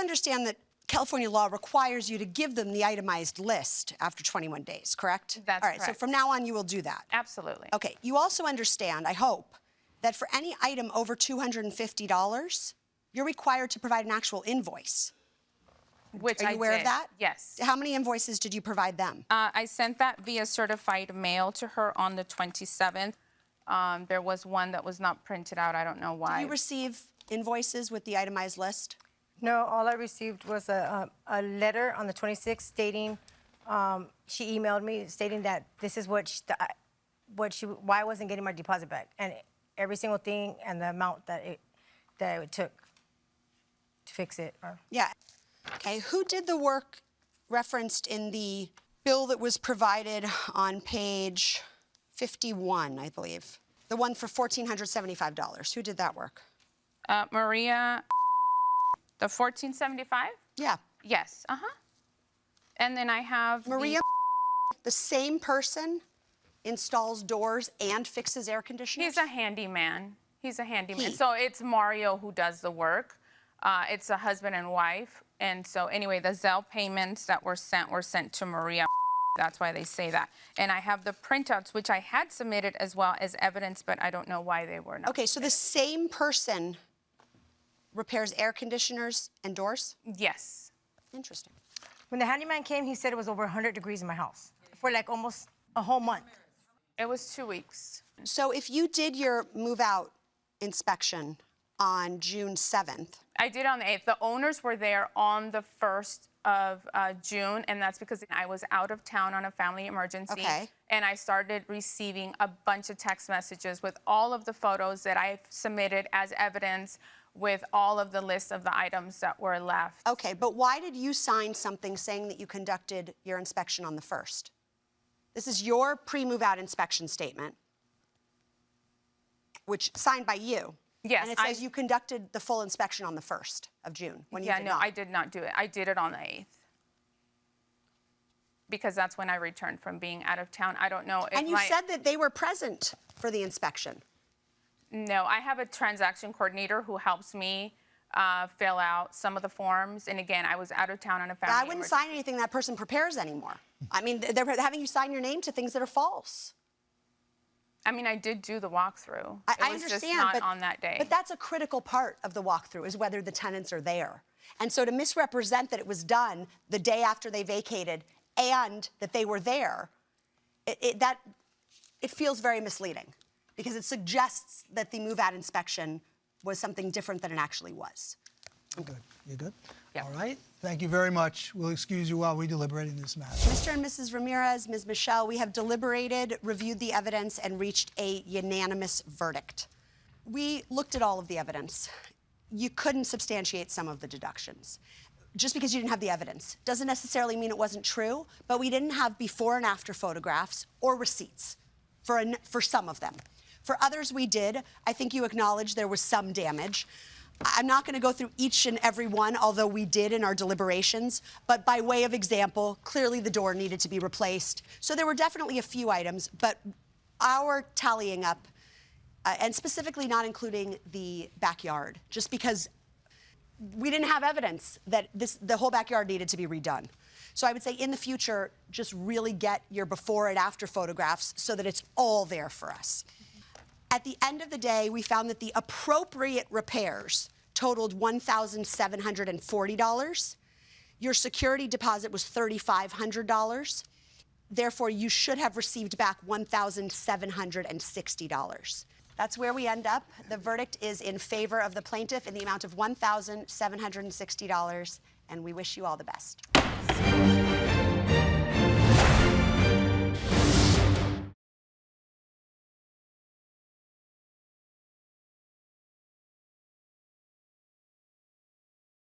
understand that California law requires you to give them the itemized list after 21 days, correct? That's all right, correct. So from now on, you will do that? Absolutely. Okay, you also understand, I hope, that for any item over $250, you're required to provide an actual invoice. Which Are you aware of that? Yes. How many invoices did you provide them? I sent that via certified mail to her on the 27th. There was one that was not printed out. I don't know why. Did you receive invoices with the itemized list? No, all I received was a letter on the 26th stating, she emailed me stating that this is why I wasn't getting my deposit back, and every single thing and the amount that it took to fix it. Yeah. Okay, who did the work referenced in the bill that was provided on page 51, I believe? The one for $1,475. Who did that work? Maria, the $1,475? Yeah. Yes. And then I have Maria, the same person installs doors and fixes air conditioners? He's a handyman. He's a handyman. He. So it's Mario who does the work. It's a husband and wife. And so anyway, the Zelle payments that were sent to Maria. That's why they say that. And I have the printouts, which I had submitted as well as evidence, but I don't know why they were not. Okay, so the same person repairs air conditioners and doors? Yes. Interesting. When the handyman came, he said it was over 100 degrees in my house for like almost a whole month. It was 2 weeks. So if you did your move-out inspection on June 7th. I did on the 8th. The owners were there on the 1st of June, and that's because I was out of town on a family emergency. Okay. And I started receiving a bunch of text messages with all of the photos that I submitted as evidence with all of the lists of the items that were left. Okay, but why did you sign something saying that you conducted your inspection on the 1st? This is your pre-move-out inspection statement, which signed by you. Yes. And it says you conducted the full inspection on the 1st of June, when you did no, not. I did not do it. I did it on the 8th. Because that's when I returned from being out of town. I don't know if And you said that they were present for the inspection. No, I have a transaction coordinator who helps me fill out some of the forms. And again, I was out of town on a family I wouldn't emergency. sign anything that person prepares anymore. I mean, they're having you sign your name to things that are false. I mean, I did do the walkthrough. I It was understand, just not but, on that day. But that's a critical part of the walkthrough, is whether the tenants are there. And so to misrepresent that it was done the day after they vacated and that they were there, it feels very misleading, because it suggests that the move-out inspection was something different than it actually was. Good. You good? Yeah. All right. Thank you very much. We'll excuse you while we deliberate in this matter. Mr. and Mrs. Ramirez, Ms. Michelle, we have deliberated, reviewed the evidence, and reached a unanimous verdict. We looked at all of the evidence. You couldn't substantiate some of the deductions. Just because you didn't have the evidence doesn't necessarily mean it wasn't true, but we didn't have before and after photographs or receipts for some of them. For others we did. I think you acknowledge there was some damage. I'm not going to go through each and every one, although we did in our deliberations, but by way of example, clearly the door needed to be replaced. So there were definitely a few items, but our tallying up, and specifically not including the backyard, just because we didn't have evidence that the whole backyard needed to be redone. So I would say in the future, just really get your before and after photographs so that it's all there for us. At the end of the day, we found that the appropriate repairs totaled $1,740. Your security deposit was $3,500. Therefore, you should have received back $1,760. That's where we end up. The verdict is in favor of the plaintiff in the amount of $1,760, and we wish you all the best.